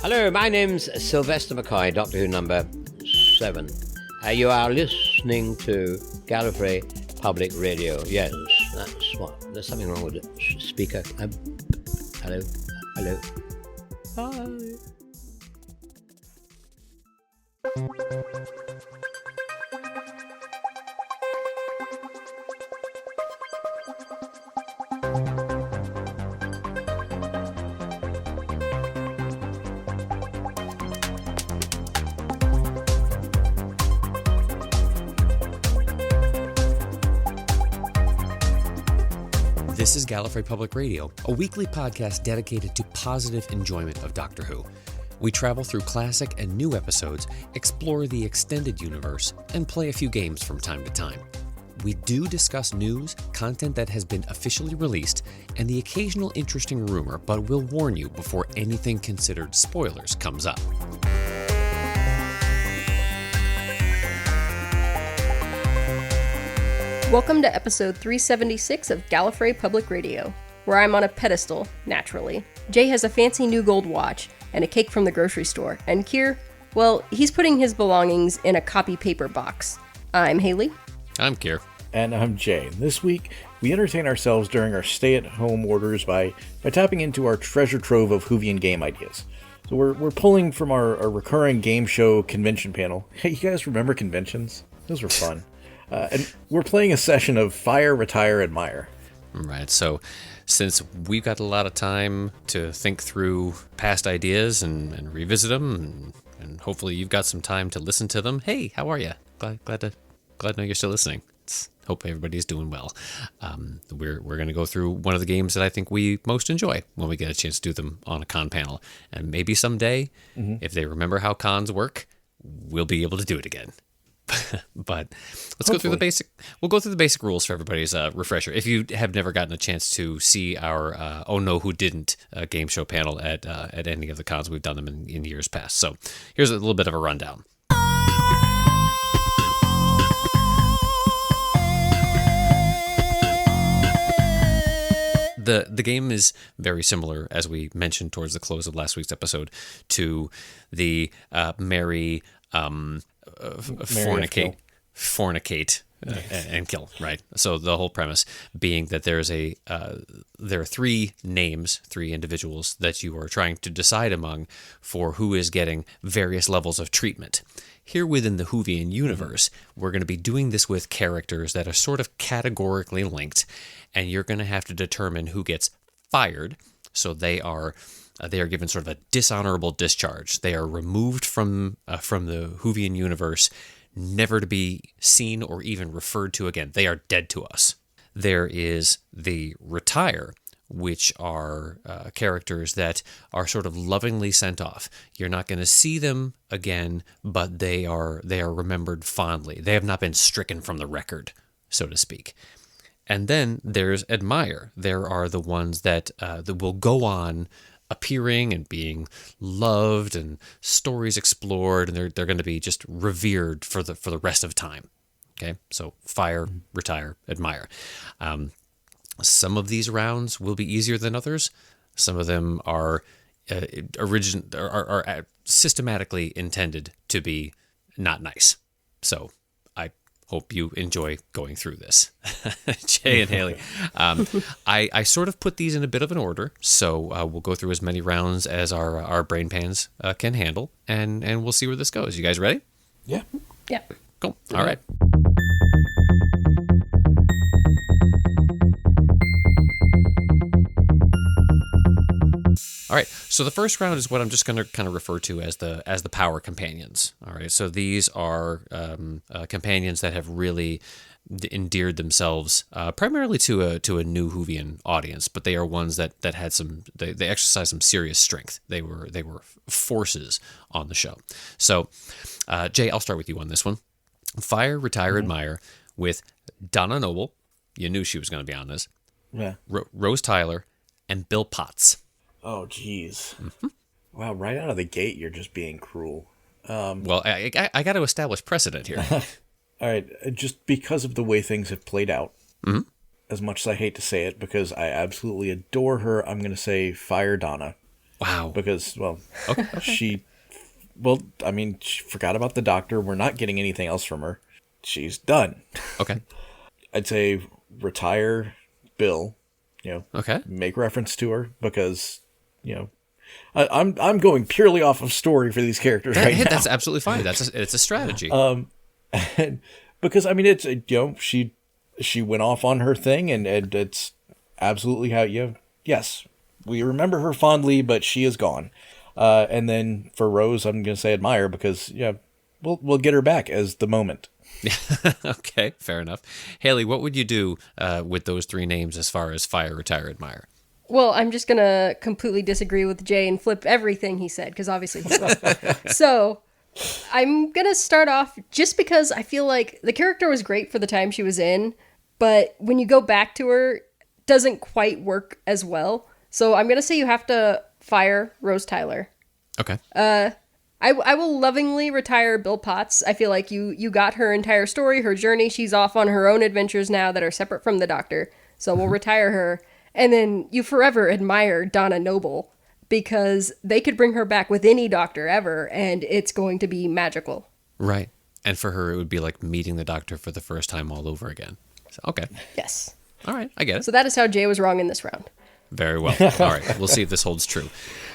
Hello, my name's Sylvester McTighe, Doctor Who number 7. You are listening to Gallifrey Public Radio. Yes, that's what. There's something wrong with the speaker. Hello. Hi. This is Gallifrey Public Radio, a weekly podcast dedicated to positive enjoyment of Doctor Who. We travel through classic and new episodes, explore the extended universe, and play a few games from time to time. We do discuss news, content that has been officially released, and the occasional interesting rumor, but we'll warn you before anything considered spoilers comes up. Welcome to episode 376 of Gallifrey Public Radio, where I'm on a pedestal, naturally. Jay has a fancy new gold watch and a cake from the grocery store, and Kier, well, he's putting his belongings in a copy paper box. I'm Haley. I'm Kier. And I'm Jay. This week, we entertain ourselves during our stay-at-home orders by tapping into our treasure trove of Whovian game ideas. So we're pulling from our recurring game show convention panel. Hey, you guys remember conventions? Those were fun. And we're playing a session of Fire, Retire, Admire. Right, so since we've got a lot of time to think through past ideas and revisit them, and hopefully you've got some time to listen to them, hey, how are you? Glad to know you're still listening. Hope everybody's doing well. We're going to go through one of the games that I think we most enjoy when we get a chance to do them on a con panel. And maybe someday, if they remember how cons work, we'll be able to do it again. But let's go through the basic. We'll go through the basic rules for everybody's refresher. If you have never gotten a chance to see our "Oh No, Who Didn't" game show panel at any of the cons, we've done them in years past. So here's a little bit of a rundown. The game is very similar, as we mentioned towards the close of last week's episode, to the Marry, fornicate, and kill. Right. So the whole premise being that there are three names, three individuals that you are trying to decide among for who is getting various levels of treatment. Here within the Whovian universe, we're going to be doing this with characters that are sort of categorically linked, and you're going to have to determine who gets fired. So they are given sort of a dishonorable discharge. They are removed from the Whovian universe, never to be seen or even referred to again. They are dead to us. There is the retire, which are characters that are sort of lovingly sent off. You're not going to see them again, but they are remembered fondly. They have not been stricken from the record, so to speak. And then there's admire. There are the ones that will go on appearing and being loved and stories explored, and they're going to be just revered for the rest of time. Okay, so fire, retire, admire. Some of these rounds will be easier than others. Some of them are systematically intended to be not nice. So I hope you enjoy going through this. Jay and Haley. I sort of put these in a bit of an order, so we'll go through as many rounds as our brain pans can handle, and we'll see where this goes. You guys ready? Yeah. Yeah. Cool. All right. All right, so the first round is what I'm just going to kind of refer to as the power companions. All right, so these are companions that have really endeared themselves primarily to a new Whovian audience, but they are ones that had they exercise some serious strength. They were forces on the show. So, Jay, I'll start with you on this one. Fire, retire, admire with Donna Noble. You knew she was going to be on this. Yeah. Rose Tyler and Bill Potts. Oh, geez. Mm-hmm. Wow, right out of the gate, you're just being cruel. Well, I got to establish precedent here. All right, just because of the way things have played out, as much as I hate to say it, because I absolutely adore her, I'm going to say fire Donna. Wow. Because, well, Okay. she forgot about the doctor. We're not getting anything else from her. She's done. Okay. I'd say retire Bill, Okay. make reference to her because, I'm going purely off of story for these characters right now. That's absolutely fine. It's a strategy. Because it's she went off on her thing, and it's absolutely how yes, we remember her fondly, but she is gone. And then for Rose, I'm going to say admire because we'll get her back as the moment. Okay, fair enough. Haley, what would you do with those three names as far as fire, retire, admire? Well, I'm just going to completely disagree with Jay and flip everything he said, because obviously he's wrong. So, I'm going to start off just because I feel like the character was great for the time she was in, but when you go back to her, it doesn't quite work as well. So, I'm going to say you have to fire Rose Tyler. Okay. I will lovingly retire Bill Potts. I feel like you got her entire story, her journey. She's off on her own adventures now that are separate from the Doctor. So we'll retire her. And then you forever admire Donna Noble because they could bring her back with any Doctor ever, and it's going to be magical. Right. And for her, it would be like meeting the Doctor for the first time all over again. So, okay. Yes. All right. I get it. So that is how Jay was wrong in this round. Very well. All right. We'll see if this holds true.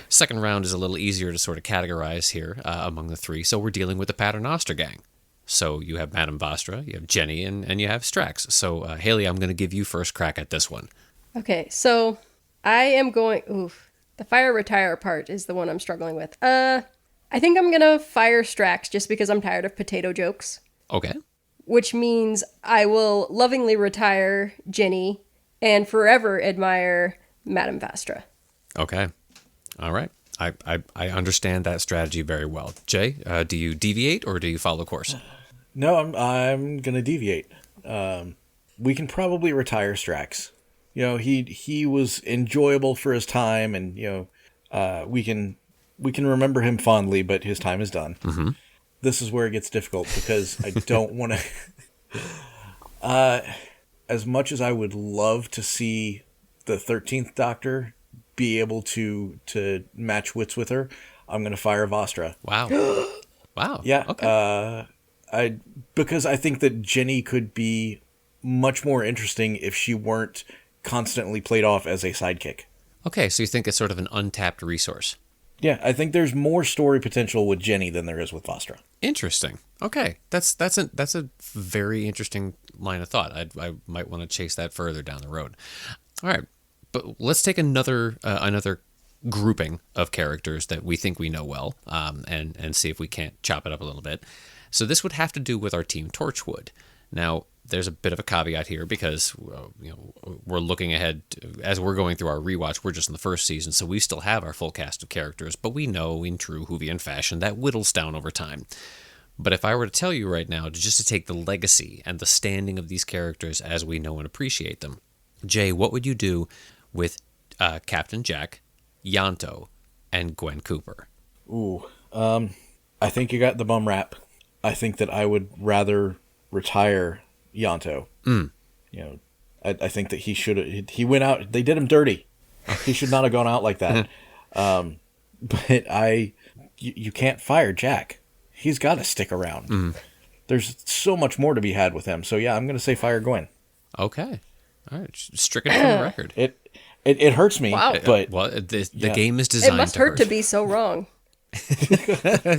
Second round is a little easier to sort of categorize here among the three. So we're dealing with the Paternoster gang. So you have Madame Vastra, you have Jenny, and you have Strax. So, Haley, I'm going to give you first crack at this one. Okay, so I am going... Oof. The fire retire part is the one I'm struggling with. I think I'm going to fire Strax just because I'm tired of potato jokes. Okay. Which means I will lovingly retire Jenny and forever admire Madame Vastra. Okay. All right. I understand that strategy very well. Jay, do you deviate or do you follow course? No, I'm gonna deviate. We can probably retire Strax. He was enjoyable for his time, and we can remember him fondly, but his time is done. Mm-hmm. This is where it gets difficult because I don't want to. As much as I would love to see the 13th Doctor be able to match wits with her, I'm going to fire Vastra. Wow. Wow. Yeah. Okay. Because I think that Jenny could be much more interesting if she weren't constantly played off as a sidekick. Okay, so you think it's sort of an untapped resource. Yeah, I think there's more story potential with Jenny than there is with Vastra. Interesting. Okay, that's a very interesting line of thought. I might want to chase that further down the road. All right, but let's take another grouping of characters that we think we know well, and see if we can't chop it up a little bit. So this would have to do with our team Torchwood. Now, there's a bit of a caveat here because we're looking ahead as we're going through our rewatch. We're just in the first season, so we still have our full cast of characters, but we know in true Whovian fashion that whittles down over time. But if I were to tell you right now to take the legacy and the standing of these characters as we know and appreciate them, Jay, what would you do with Captain Jack, Yanto, and Gwen Cooper? Ooh, I think you got the bum rap. I think that I would rather retire Yanto. I think that he went out, they did him dirty. He should not have gone out like that. But you can't fire Jack. He's got to stick around. There's so much more to be had with him. So yeah, I'm going to say fire Gwen. Okay. All right. Stricken from the record. It hurts me. Wow. But well, the game is designed It must hurt to be so wrong.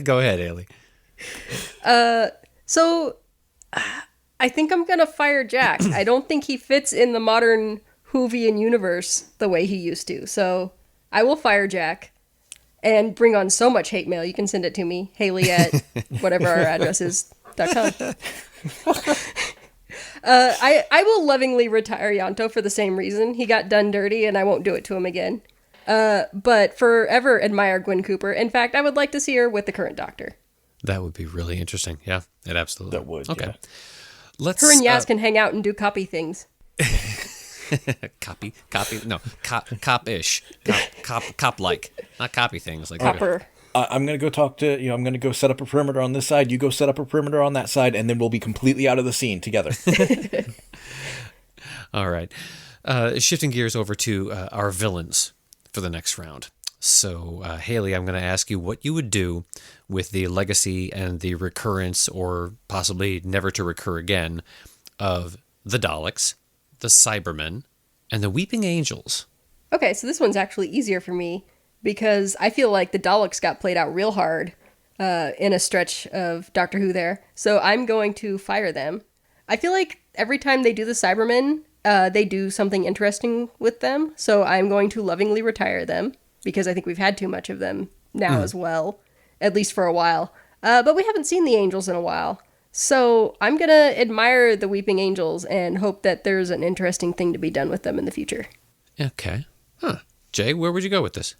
Go ahead, Haley. So I think I'm going to fire Jack. I don't think he fits in the modern Whovian universe the way he used to. So I will fire Jack and bring on so much hate mail. You can send it to me, Haley at whatever our address is, .com. I will lovingly retire Yanto for the same reason. He got done dirty and I won't do it to him again. But forever admire Gwen Cooper. In fact, I would like to see her with the current Doctor. That would be really interesting. Yeah, it absolutely that would. Okay. Yeah. Her and Yaz can hang out and do copy things. Cop-ish. Cop-like. Not copy things. Like Copper. I'm going to go talk to, I'm going to go set up a perimeter on this side. You go set up a perimeter on that side, and then we'll be completely out of the scene together. All right. Shifting gears over to our villains for the next round. So, Haley, I'm going to ask you what you would do with the legacy and the recurrence, or possibly never to recur again, of the Daleks, the Cybermen, and the Weeping Angels. Okay, so this one's actually easier for me because I feel like the Daleks got played out real hard in a stretch of Doctor Who there. So I'm going to fire them. I feel like every time they do the Cybermen, they do something interesting with them. So I'm going to lovingly retire them because I think we've had too much of them now as well, at least for a while. But we haven't seen the Angels in a while. So I'm going to admire the Weeping Angels and hope that there's an interesting thing to be done with them in the future. Okay. Huh. Jay, where would you go with this?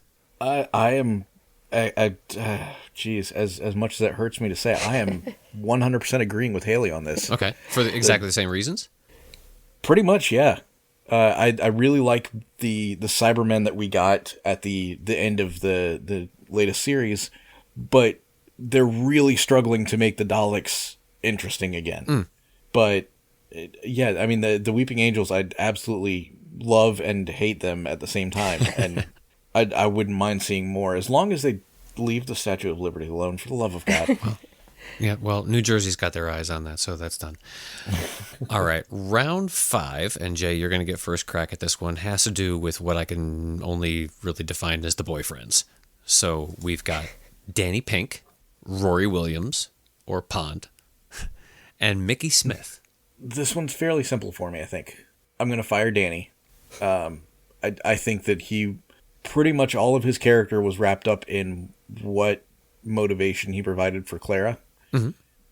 Geez, as much as that hurts me to say, I am 100% agreeing with Haley on this. Okay. For exactly the same reasons? Pretty much, yeah. I really like the Cybermen that we got at the end of the latest series, but they're really struggling to make the Daleks interesting again. But yeah, I mean the Weeping Angels, I'd absolutely love and hate them at the same time, and I wouldn't mind seeing more as long as they leave the Statue of Liberty alone, for the love of God. Yeah, well, New Jersey's got their eyes on that, so that's done. All right, round 5, and Jay, you're going to get first crack at this one, has to do with what I can only really define as the boyfriends. So we've got Danny Pink, Rory Williams, or Pond, and Mickey Smith. This one's fairly simple for me, I think. I'm going to fire Danny. I think that he pretty much all of his character was wrapped up in what motivation he provided for Clara.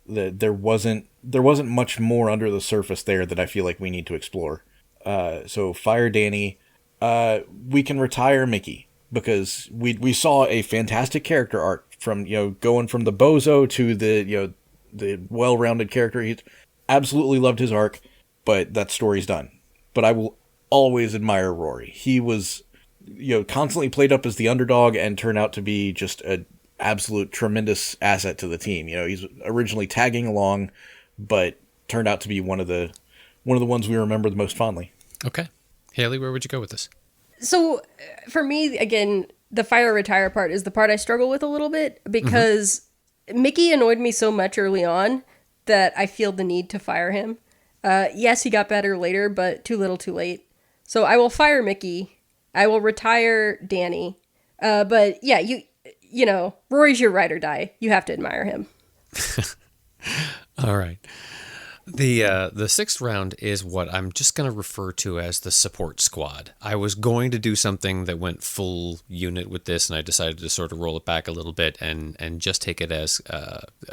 There wasn't much more under the surface there that I feel like we need to explore. So fire Danny. We can retire Mickey because we saw a fantastic character arc from going from the bozo to the well-rounded character. He absolutely loved his arc, but that story's done. But I will always admire Rory. He was constantly played up as the underdog and turned out to be just an absolute tremendous asset to the team. He's originally tagging along, but turned out to be one of the ones we remember the most fondly. Okay. Haley, where would you go with this? So for me, again, the fire retire part is the part I struggle with a little bit because Mickey annoyed me so much early on that I feel the need to fire him. Yes, he got better later, but too little too late. So I will fire Mickey. I will retire Danny. But yeah, Rory's your ride or die. You have to admire him. All right. The sixth round is what I'm just going to refer to as the support squad. I was going to do something that went full unit with this, and I decided to sort of roll it back a little bit and just take it as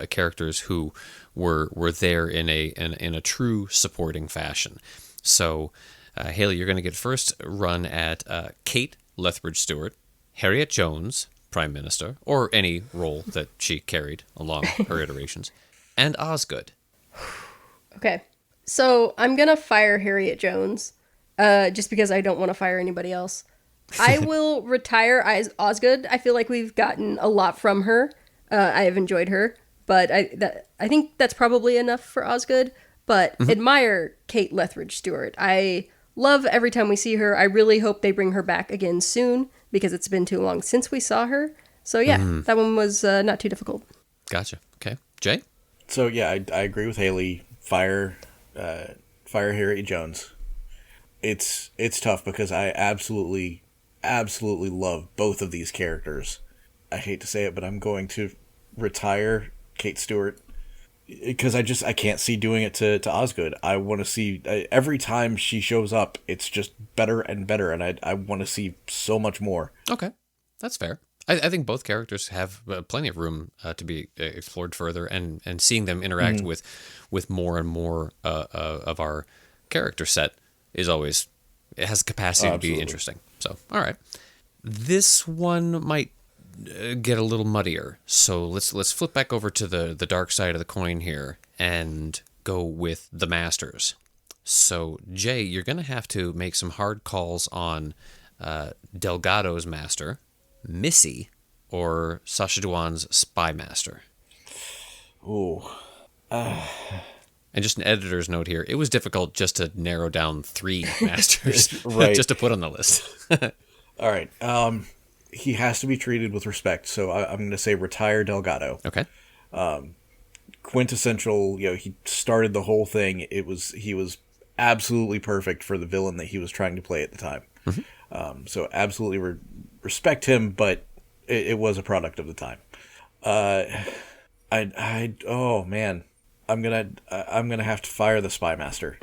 characters who were there in a true supporting fashion. So, Haley, you're going to get first run at Kate Lethbridge-Stewart, Harriet Jones, Prime Minister, or any role that she carried along her iterations, and Osgood. Okay, so I'm going to fire Harriet Jones, just because I don't want to fire anybody else. I will retire Osgood. I feel like we've gotten a lot from her. I have enjoyed her, but I think that's probably enough for Osgood, but admire Kate Lethbridge-Stewart. I love every time we see her. I really hope they bring her back again soon, because it's been too long since we saw her. So yeah, that one was not too difficult. Gotcha. Okay. Jay? So yeah, I agree with Haley. Fire Harriet Jones. It's tough because I absolutely love both of these characters. I hate to say it, but I'm going to retire Kate Stewart because I can't see doing it to Osgood. I want to see every time she shows up, it's just better and better, and I want to see so much more. Okay, that's fair. I think both characters have plenty of room to be explored further, and seeing them interact with more and more of our character set is always, it has the capacity to be interesting. So, all right, this one might get a little muddier. So let's flip back over to the dark side of the coin here and go with the Masters. So Jay, you're going to have to make some hard calls on Delgado's Master, Missy, or Sacha Dhawan's Spy Master. Ooh. And just an editor's note here, it was difficult just to narrow down 3 masters right. just to put on the list. All right. he has to be treated with respect. So I'm going to say retire Delgado. Okay. Quintessential, he started the whole thing. He was absolutely perfect for the villain that he was trying to play at the time. Mm-hmm. So absolutely respect him, but it was a product of the time. Oh man, I'm gonna have to fire the Spy Master.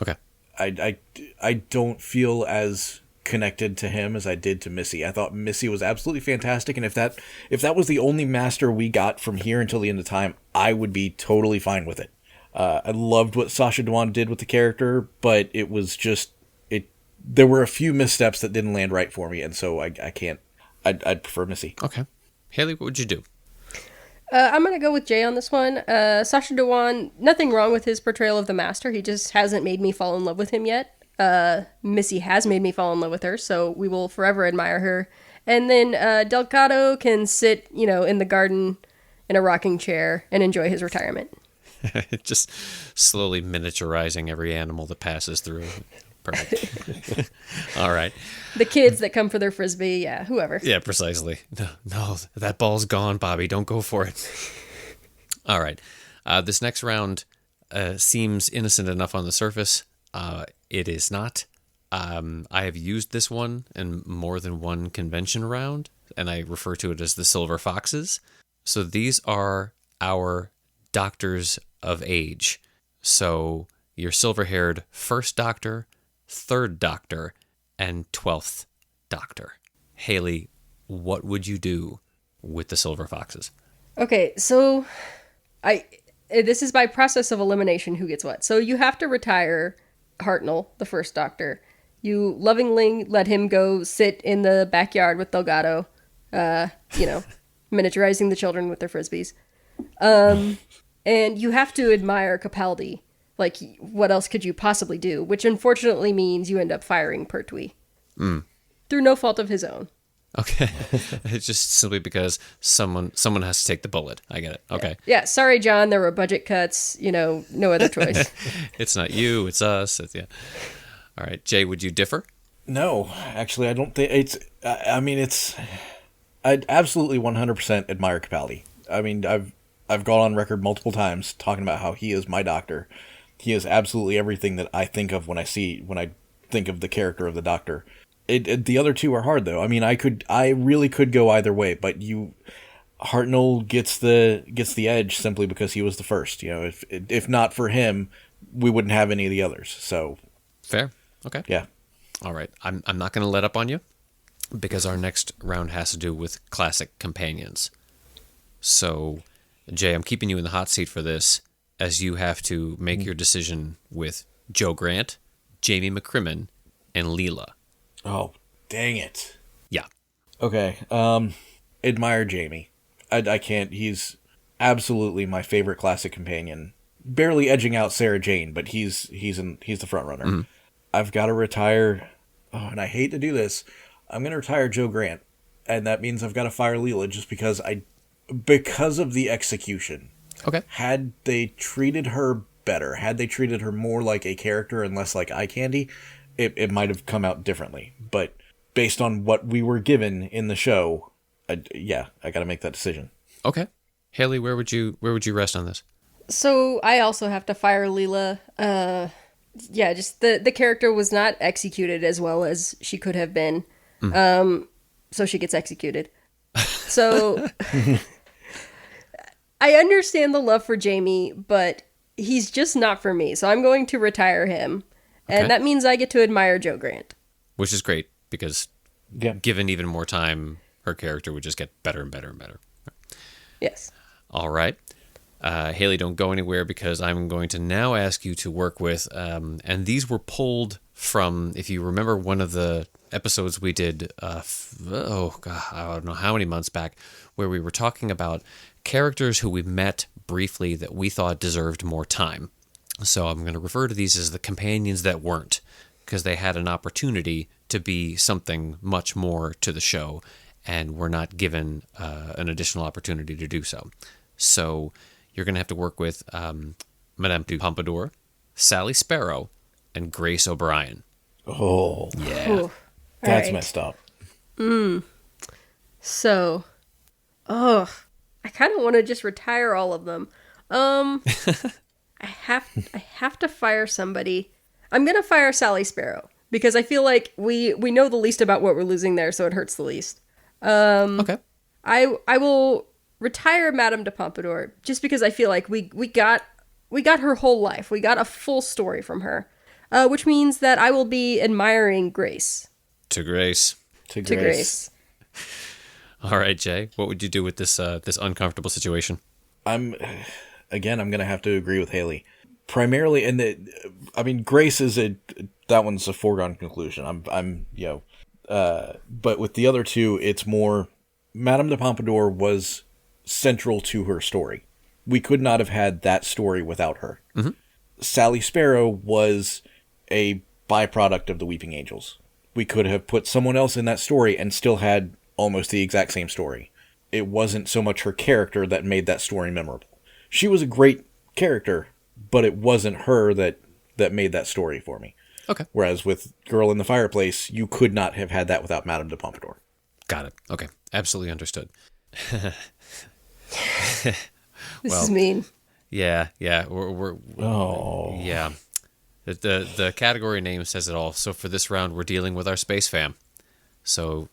Okay. I don't feel as connected to him as I did to Missy. I thought Missy was absolutely fantastic, and if that was the only master we got from here until the end of time, I would be totally fine with it. I loved what Sacha Dhawan did with the character, but it was just there were a few missteps that didn't land right for me, and so I can't. I'd prefer Missy. Okay. Haley, what would you do? I'm going to go with Jay on this one. Sacha Dhawan, nothing wrong with his portrayal of the Master. He just hasn't made me fall in love with him yet. Missy has made me fall in love with her, so we will forever admire her. And then Delgado can sit, in the garden in a rocking chair and enjoy his retirement. Just slowly miniaturizing every animal that passes through. Perfect. All right. The kids that come for their frisbee, yeah, whoever. Yeah, precisely. No, that ball's gone, Bobby. Don't go for it. All right. This next round seems innocent enough on the surface. It is not. I have used this one in more than one convention round, and I refer to it as the Silver Foxes. So these are our doctors of age. So your silver-haired first doctor, third doctor, and 12th doctor. Haley, what would you do with the Silver Foxes? Okay, so this is by process of elimination who gets what. So you have to retire Hartnell, the first doctor. You lovingly let him go sit in the backyard with Delgado, miniaturizing the children with their frisbees. And you have to admire Capaldi. Like, what else could you possibly do? Which unfortunately means you end up firing Pertwee. Through no fault of his own. Okay. It's just simply because someone has to take the bullet. I get it. Okay. Yeah, sorry, John, there were budget cuts. No other choice. It's not you, it's us. Yeah. All right. Jay, would you differ? No, actually, I don't think it's... I'd absolutely 100% admire Capaldi. I mean, I've gone on record multiple times talking about how he is my doctor. He is absolutely everything that I think of when I think of the character of the Doctor. The other two are hard though. I mean, I really could go either way, but Hartnell gets the edge simply because he was the first. If not for him, we wouldn't have any of the others. So fair. Okay. Yeah. All right. I'm not going to let up on you because our next round has to do with classic companions. So, Jay, I'm keeping you in the hot seat for this, as you have to make your decision with Joe Grant, Jamie McCrimmon, and Leela. Oh, dang it. Yeah. Okay. Admire Jamie. I can't. He's absolutely my favorite classic companion. Barely edging out Sarah Jane, but he's the front runner. Mm-hmm. I've got to retire. Oh, and I hate to do this. I'm going to retire Joe Grant, and that means I've got to fire Leela just because of the execution. Okay. Had they treated her better, had they treated her more like a character and less like eye candy, it might have come out differently. But based on what we were given in the show, I got to make that decision. Okay. Haley, where would you rest on this? So I also have to fire Leela. Just the character was not executed as well as she could have been. So she gets executed. So I understand the love for Jamie, but he's just not for me. So I'm going to retire him. And that means I get to admire Joe Grant. Which is great because given even more time, her character would just get better and better and better. Yes. All right. Haley, don't go anywhere because I'm going to now ask you to work with, and these were pulled from, if you remember one of the episodes we did, I don't know how many months back, where we were talking about characters who we met briefly that we thought deserved more time. So I'm going to refer to these as the companions that weren't, because they had an opportunity to be something much more to the show, and were not given an additional opportunity to do so. So you're going to have to work with Madame du Pompadour, Sally Sparrow, and Grace O'Brien. Oh. Yeah. That's messed up. So, I kind of want to just retire all of them. I have to fire somebody. I'm gonna fire Sally Sparrow because I feel like we know the least about what we're losing there, so it hurts the least. Okay. I will retire Madame de Pompadour just because I feel like we got her whole life. We got a full story from her, which means that I will be admiring Grace. To Grace. To To Grace. All right, Jay. What would you do with this this uncomfortable situation? I'm going to have to agree with Haley. Primarily, Grace is that one's a foregone conclusion. But with the other two, it's more Madame de Pompadour was central to her story. We could not have had that story without her. Mm-hmm. Sally Sparrow was a byproduct of the Weeping Angels. We could have put someone else in that story and still had almost the exact same story. It wasn't so much her character that made that story memorable. She was a great character, but it wasn't her that made that story for me. Okay. Whereas with Girl in the Fireplace, you could not have had that without Madame de Pompadour. Got it. Okay. Absolutely understood. This is mean. Yeah. We're yeah. The category name says it all. So for this round, we're dealing with our space fam. So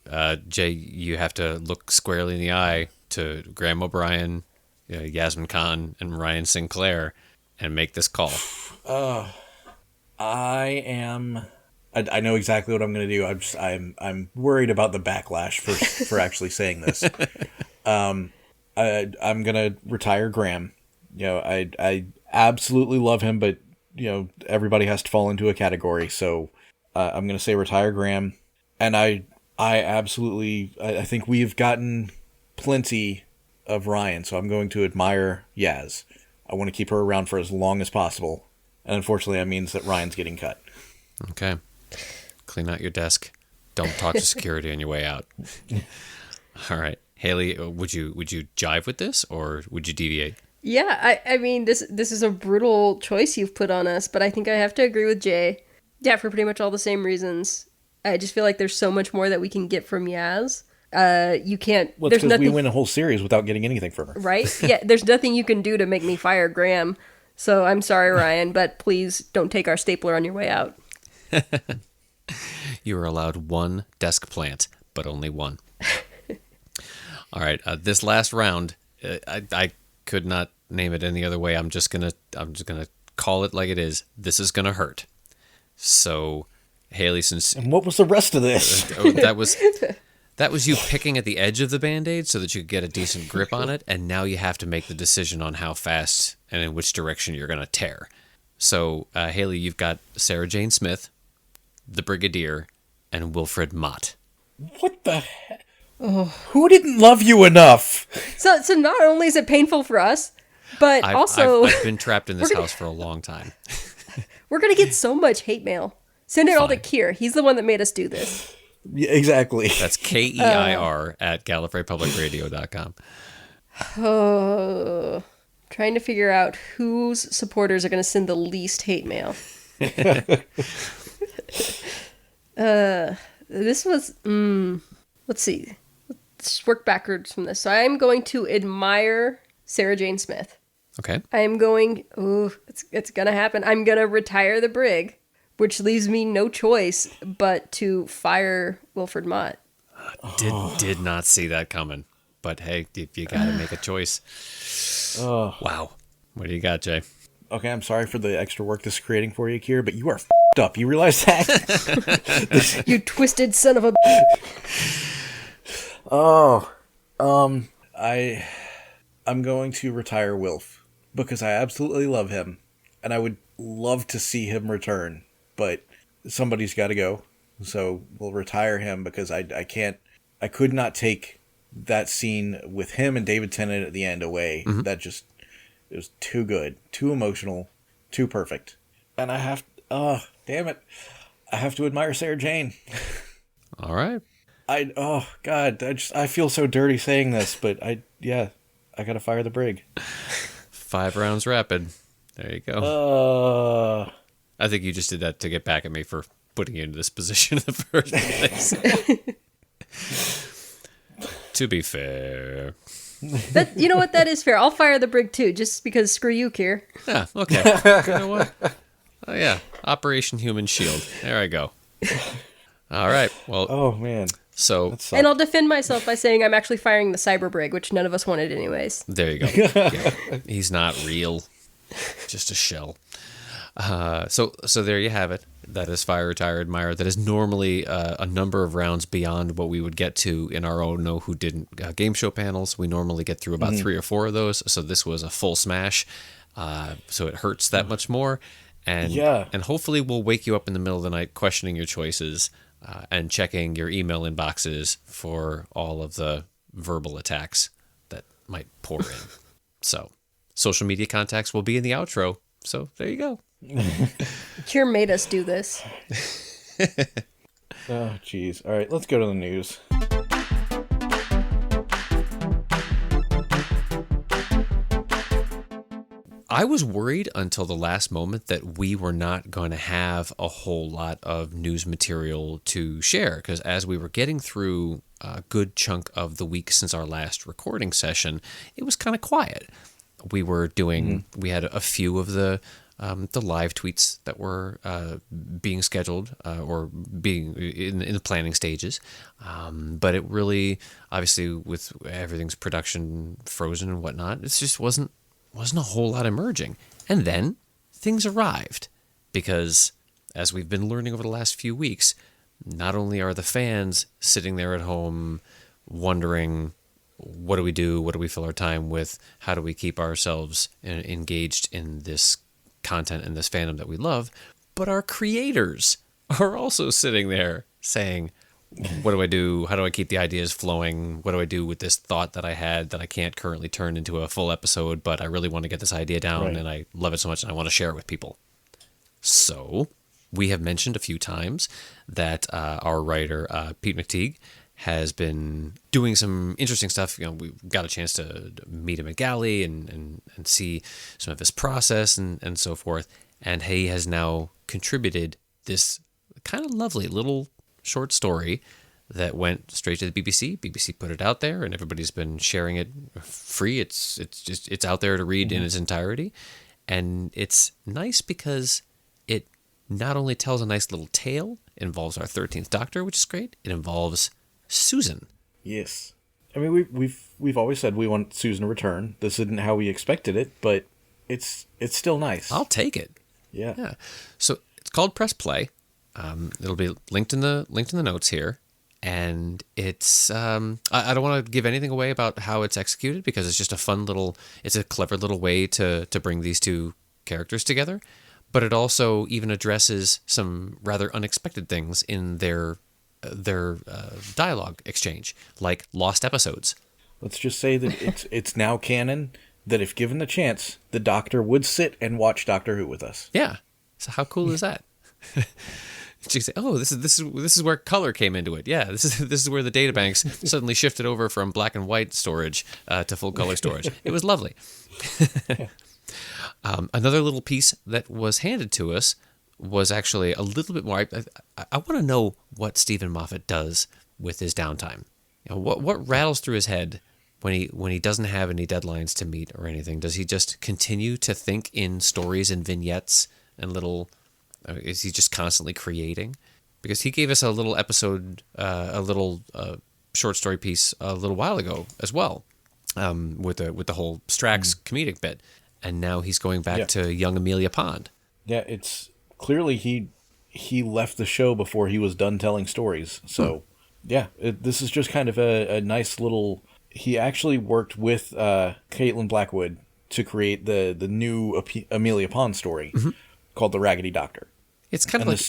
Jay, you have to look squarely in the eye to Graham O'Brien, Yasmin Khan, and Ryan Sinclair, and make this call. I know exactly what I'm going to do. I'm worried about the backlash for actually saying this. I'm going to retire Graham. I absolutely love him, but everybody has to fall into a category. So I'm going to say retire Graham. And I think we've gotten plenty of Ryan, so I'm going to admire Yaz. I want to keep her around for as long as possible. And unfortunately, that means that Ryan's getting cut. Okay. Clean out your desk. Don't talk to security on your way out. All right. Haley, would you jive with this, or would you deviate? Yeah, I mean, this is a brutal choice you've put on us, but I think I have to agree with Jay. Yeah, for pretty much all the same reasons. I just feel like there's so much more that we can get from Yaz. You can't... Well, it's because we win a whole series without getting anything from her. Right? Yeah, there's nothing you can do to make me fire Graham. So I'm sorry, Ryan, but please don't take our stapler on your way out. You are allowed one desk plant, but only one. All right, this last round, I could not name it any other way. I'm just gonna call it like it is. This is gonna hurt. So, Haley, since and what was the rest of this? that was you picking at the edge of the Band-Aid so that you could get a decent grip on it, and now you have to make the decision on how fast and in which direction you're gonna tear. So, Haley, you've got Sarah Jane Smith, the Brigadier, and Wilfred Mott. What the heck? Oh. Who didn't love you enough? So not only is it painful for us, but also... I've been trapped in this house for a long time. We're going to get so much hate mail. Send it all to Keir. He's the one that made us do this. Yeah, exactly. That's KEIR at GallifreyPublicRadio.com. Oh, trying to figure out whose supporters are going to send the least hate mail. This was... let's see. Let's work backwards from this. So I am going to admire Sarah Jane Smith. Okay. I am going... it's going to happen. I'm going to retire the Brig, which leaves me no choice but to fire Wilfred Mott. Did not see that coming. But hey, you got to make a choice. Wow. What do you got, Jay? Okay, I'm sorry for the extra work this is creating for you, Keir, but you are f***ed up. You realize that? You twisted son of a... I'm going to retire Wilf because I absolutely love him, and I would love to see him return, but somebody's got to go, so we'll retire him because I could not take that scene with him and David Tennant at the end away. Mm-hmm. It was too good, too emotional, too perfect, and I have to admire Sarah Jane. All right. I feel so dirty saying this, but I gotta fire the Brig. 5 rounds rapid. There you go. I think you just did that to get back at me for putting you into this position in the first place. To be fair. You know what? That is fair. I'll fire the brig too, just because screw you, Kier. Yeah, okay. You know what? Oh, yeah. Operation Human Shield. There I go. All right. Well. Oh, man. So. And I'll defend myself by saying I'm actually firing the cyber brig, which none of us wanted anyways. There you go. Yeah. He's not real. Just a shell. So there you have it. That is Fire, Retire, Admire. That is normally a number of rounds beyond what we would get to in our own Know Who Didn't game show panels. We normally get through about 3 or 4 of those. So this was a full smash. So it hurts that much more. And hopefully we'll wake you up in the middle of the night questioning your choices and checking your email inboxes for all of the verbal attacks that might pour in. So social media contacts will be in the outro. So there you go. Kier made us do this. Oh, jeez. All right, let's go to the news. I was worried until the last moment that we were not going to have a whole lot of news material to share, because as we were getting through a good chunk of the week since our last recording session, it was kind of quiet. We were doing, we had a few of the live tweets that were being scheduled or being in the planning stages. But it really, obviously, with everything's production frozen and whatnot, it just wasn't a whole lot emerging. And then things arrived because, as we've been learning over the last few weeks, not only are the fans sitting there at home wondering, what do we do? What do we fill our time with? How do we keep ourselves engaged in this content and this fandom that we love? But our creators are also sitting there saying, what do I do? How do I keep the ideas flowing? What do I do with this thought that I had that I can't currently turn into a full episode, but I really want to get this idea down and I love it so much and I want to share it with people. So we have mentioned a few times that our writer, Pete McTighe, has been doing some interesting stuff. You know, we got a chance to meet him at Galley and see some of his process and so forth. And he has now contributed this kind of lovely little short story that went straight to the BBC. BBC put it out there, and everybody's been sharing it free. It's out there to read in its entirety, and it's nice because it not only tells a nice little tale. It involves our 13th Doctor, which is great. It involves Susan. Yes. I mean, we've always said we want Susan to return. This isn't how we expected it, but it's still nice. I'll take it. Yeah. So it's called Press Play. It'll be linked in the notes here, and it's I don't want to give anything away about how it's executed because it's just it's a clever little way to bring these two characters together, but it also even addresses some rather unexpected things in their dialogue exchange, like lost episodes. Let's just say that it's now canon that if given the chance, the Doctor would sit and watch Doctor Who with us. Yeah. So how cool is that? You say, oh, this is where color came into it. Yeah, this is where the databanks suddenly shifted over from black and white storage to full color storage. It was lovely. Another little piece that was handed to us was actually a little bit more. I want to know what Stephen Moffat does with his downtime. You know, what rattles through his head when he doesn't have any deadlines to meet or anything. Does he just continue to think in stories and vignettes and little? Is he just constantly creating? Because he gave us a little episode, a little short story piece a little while ago as well, with the whole Strax comedic bit, and now he's going back to young Amelia Pond. Yeah, it's clearly he left the show before he was done telling stories. So this is just kind of a nice little. He actually worked with Caitlin Blackwood to create the new Amelia Pond story called The Raggedy Doctor. It's kind of like,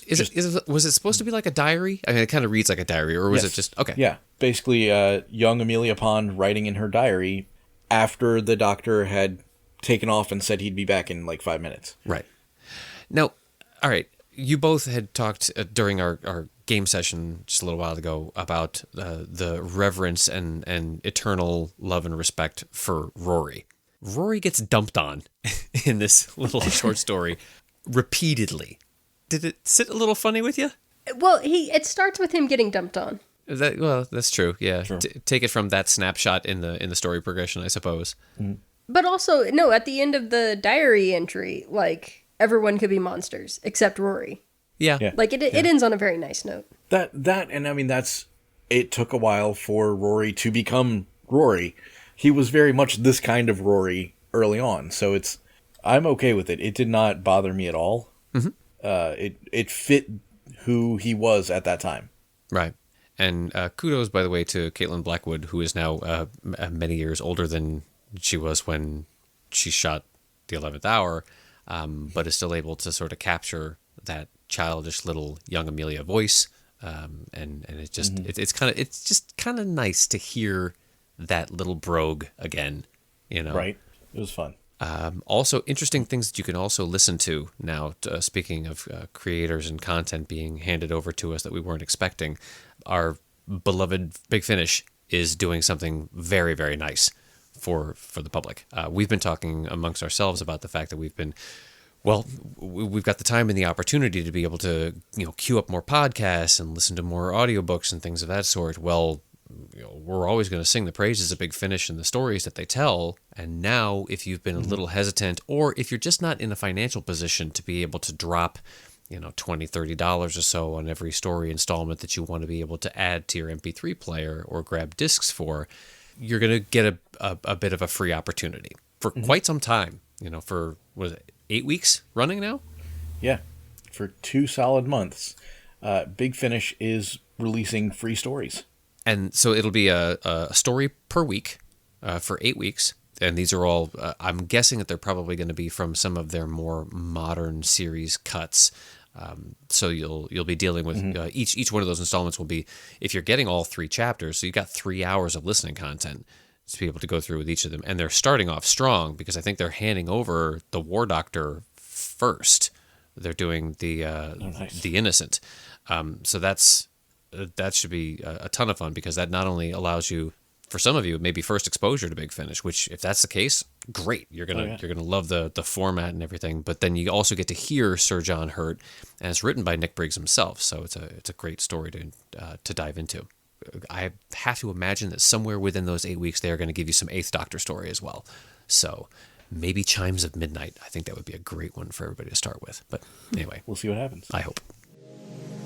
was it supposed to be like a diary? I mean, it kind of reads like a diary, or was it just, okay. Yeah, basically young Amelia Pond writing in her diary after the Doctor had taken off and said he'd be back in like 5 minutes. Right. Now, all right, you both had talked during our game session just a little while ago about the reverence and eternal love and respect for Rory. Rory gets dumped on in this little short story repeatedly. Did it sit a little funny with you? Well, it starts with him getting dumped on. That's true. Yeah, True. Take it from that snapshot in the story progression, I suppose. But also, no, at the end of the diary entry, like, everyone could be monsters except Rory. Yeah. Like, it ends on a very nice note. And I mean, it took a while for Rory to become Rory. He was very much this kind of Rory early on, so I'm okay with it. It did not bother me at all. Mm-hmm. It fit who he was at that time. Right. And kudos, by the way, to Caitlin Blackwood, who is now many years older than she was when she shot the 11th Hour, but is still able to sort of capture that childish little young Amelia voice. And it just it's just kind of nice to hear that little brogue again, you know. Right. It was fun. Also, interesting things that you can also listen to now. Speaking of creators and content being handed over to us that we weren't expecting, our beloved Big Finish is doing something very, very nice for the public. We've been talking amongst ourselves about the fact that we've got the time and the opportunity to be able to, queue up more podcasts and listen to more audiobooks and things of that sort. Well, we're always going to sing the praises of Big Finish and the stories that they tell. And now, if you've been a little hesitant, or if you're just not in a financial position to be able to drop, $20, $30 or so on every story installment that you want to be able to add to your MP3 player or grab discs for, you're going to get a bit of a free opportunity for quite some time. For, what is it, 8 weeks running now? Yeah, for 2 solid months. Big Finish is releasing free stories. And so it'll be a story per week for 8 weeks. And these are all, I'm guessing that they're probably going to be from some of their more modern series cuts. So you'll be dealing with each one of those installments will be, if you're getting all 3 chapters, so you've got 3 hours of listening content to be able to go through with each of them. And they're starting off strong because I think they're handing over the War Doctor first. They're doing the Innocent. So that should be a ton of fun because that not only allows you, for some of you, maybe first exposure to Big Finish, which if that's the case, great. You're gonna love the format and everything. But then you also get to hear Sir John Hurt, and it's written by Nick Briggs himself. So it's a great story to dive into. I have to imagine that somewhere within those 8 weeks, they are going to give you some Eighth Doctor story as well. So maybe Chimes of Midnight. I think that would be a great one for everybody to start with. But anyway, we'll see what happens. I hope.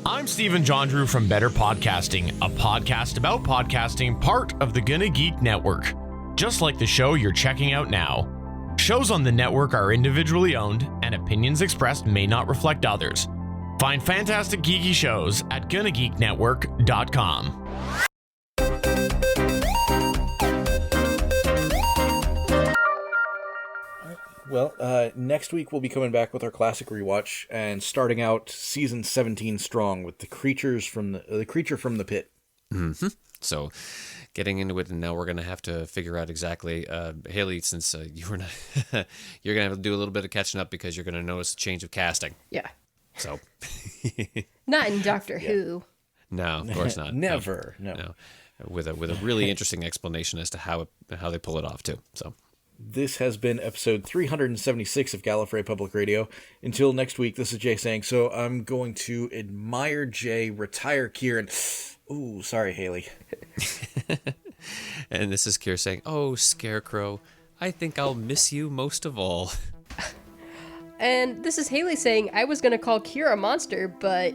I'm Stephen John Drew from Better Podcasting, a podcast about podcasting, part of the Gonna Geek Network. Just like the show you're checking out now. Shows on the network are individually owned, and opinions expressed may not reflect others. Find fantastic geeky shows at GonnaGeekNetwork.com. Well, next week we'll be coming back with our classic rewatch and starting out season 17 strong with the creature from the pit. Mm-hmm. So, getting into it, and now we're going to have to figure out exactly, Haley, since you were not, you're going to have to do a little bit of catching up because you're going to notice a change of casting. Yeah. So, not in Doctor Who. No, of course not. Never. No. With a really interesting explanation as to how they pull it off too. So. This has been episode 376 of Gallifrey Public Radio. Until next week, this is Jay saying, so I'm going to admire Jay, retire Kieran. Ooh, sorry, Haley. And this is Kier saying, oh, Scarecrow, I think I'll miss you most of all. And this is Haley saying, I was going to call Kira a monster, but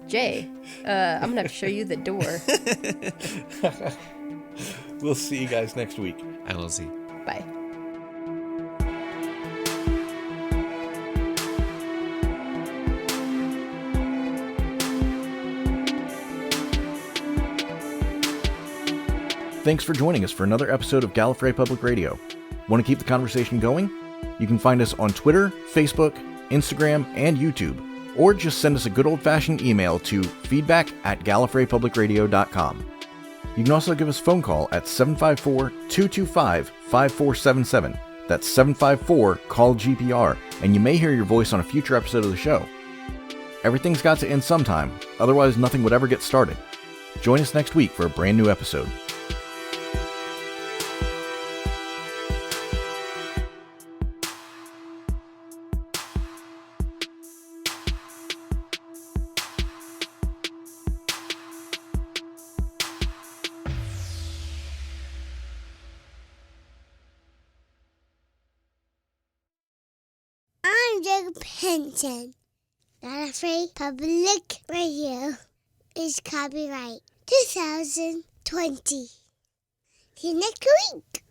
Jay, I'm going to have to show you the door. We'll see you guys next week. And we'll see. Bye. Thanks for joining us for another episode of Gallifrey Public Radio. Want to keep the conversation going? You can find us on Twitter, Facebook, Instagram, and YouTube, or just send us a good old-fashioned email to feedback@gallifreypublicradio.com. You can also give us a phone call at 754-225-5477. That's 754-CALL-GPR, and you may hear your voice on a future episode of the show. Everything's got to end sometime, otherwise nothing would ever get started. Join us next week for a brand new episode. I'm Jacob Henson. Gallifrey Public Radio is copyright 2020. See you next week.